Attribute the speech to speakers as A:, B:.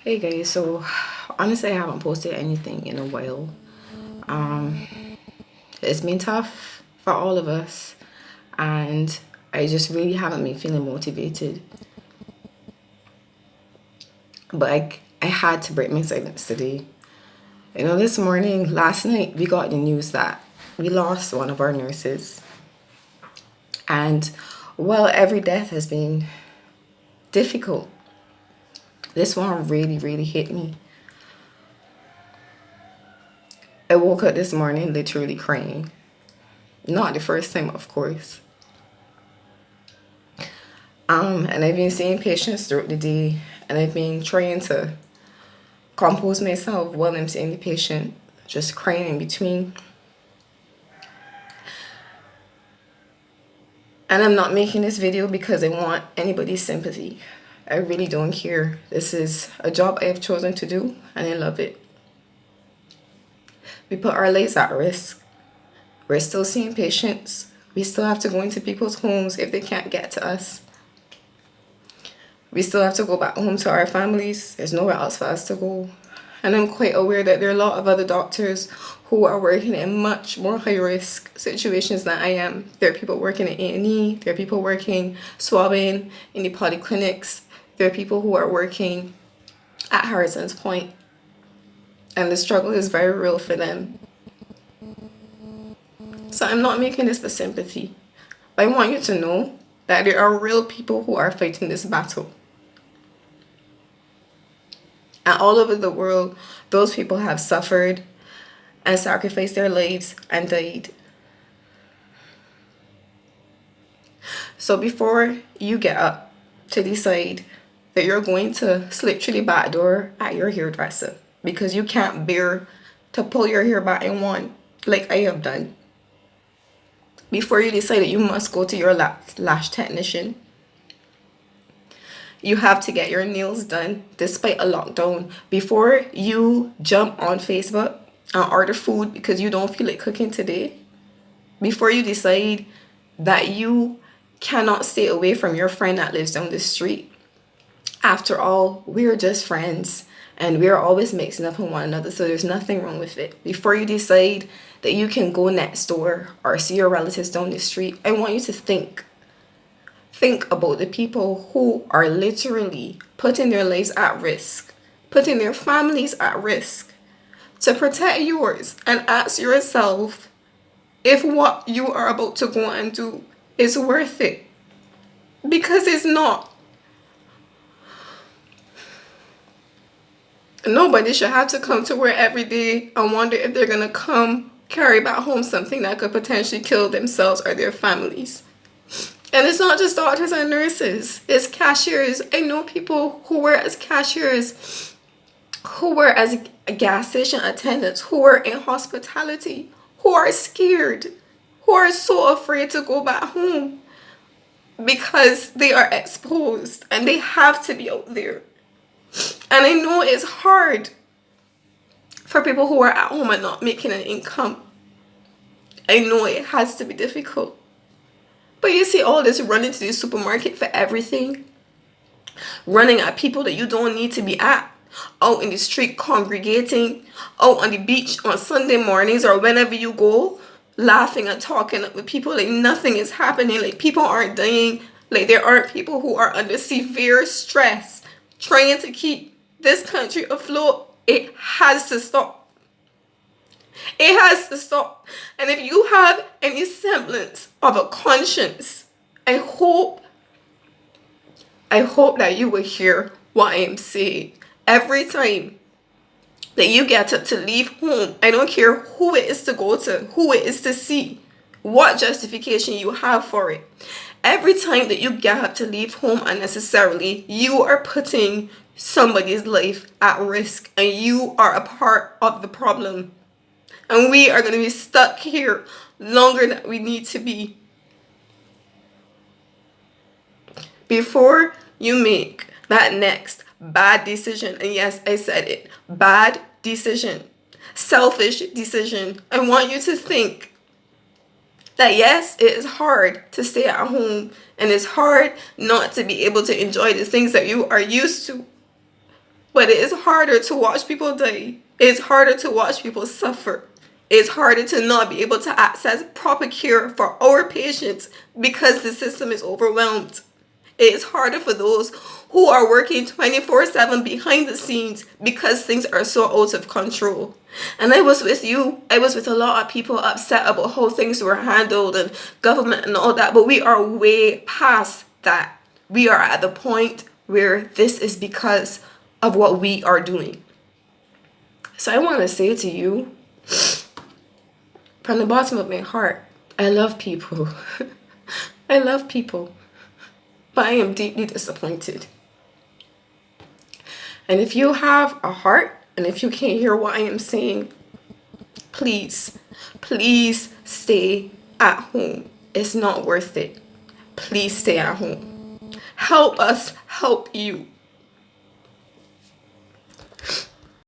A: Hey guys, so honestly, I haven't posted anything in a while. Um, it's been tough for all of us, and I just really haven't been feeling motivated. But I had to break my silence today. This morning, last night, we got the news that we lost one of our nurses. And while every death has been difficult, this one really, really hit me. I woke up this morning literally crying. Not the first time, of course. And I've been seeing patients throughout the day, and I've been trying to compose myself while I'm seeing the patient, just crying in between. And I'm not making this video because I want anybody's sympathy. I really don't care. This is a job I have chosen to do, and I love it. We put our lives at risk. We're still seeing patients. We still have to go into people's homes if they can't get to us. We still have to go back home to our families. There's nowhere else for us to go. And I'm quite aware that there are a lot of other doctors who are working in much more high-risk situations than I am. There are people working in A&E. There are people working swabbing in the polyclinics. There are people who are working at Harrison's Point. And the struggle is very real for them. So I'm not making this for sympathy. I want you to know that there are real people who are fighting this battle. And all over the world, those people have suffered and sacrificed their lives and died. So before you get up to decide that you're going to slip through the back door at your hairdresser because you can't bear to pull your hair back in one, like I have done. Before you decide that you must go to your lash technician, you have to get your nails done despite a lockdown. Before you jump on Facebook and order food because you don't feel like cooking today, before you decide that you cannot stay away from your friend that lives down the street. After all, we're just friends and we're always mixing up on one another, so there's nothing wrong with it. Before you decide that you can go next door or see your relatives down the street, I want you to think. Think about the people who are literally putting their lives at risk, putting their families at risk to protect yours, and ask yourself if what you are about to go and do is worth it. Because it's not. Nobody should have to come to work every day and wonder if they're going to come carry back home something that could potentially kill themselves or their families. And it's not just doctors and nurses, it's cashiers. I know people who work as cashiers, who work as gas station attendants, who work in hospitality, who are scared, who are so afraid to go back home because they are exposed and they have to be out there. And I know it's hard for people who are at home and not making an income. I know it has to be difficult. But you see all this running to the supermarket for everything, running at people that you don't need to be at, out in the street congregating, out on the beach on Sunday mornings or whenever you go, laughing and talking with people like nothing is happening, like people aren't dying, like there aren't people who are under severe stress trying to keep this country afloat. It has to stop. It has to stop. And if you have any semblance of a conscience, I hope that you will hear what I am saying. Every time that you get to leave home, I don't care who it is to go to, who it is to see, what justification you have for it. Every time that you get up to leave home unnecessarily, you are putting somebody's life at risk and you are a part of the problem. And we are going to be stuck here longer than we need to be. Before you make that next bad decision, and yes, I said it, bad decision, selfish decision, I want you to think that yes, it is hard to stay at home and it's hard not to be able to enjoy the things that you are used to. But it is harder to watch people die. It's harder to watch people suffer. It's harder to not be able to access proper care for our patients because the system is overwhelmed. It is harder for those who are working 24/7 behind the scenes because things are so out of control. And I was with you. I was with a lot of people upset about how things were handled and government and all that. But we are way past that. We are at the point where this is because of what we are doing. So I want to say to you, from the bottom of my heart, I love people. I love people. But I am deeply disappointed. And if you have a heart, and if you can't hear what I am saying, please, please stay at home. It's not worth it. Please stay at home. Help us help you.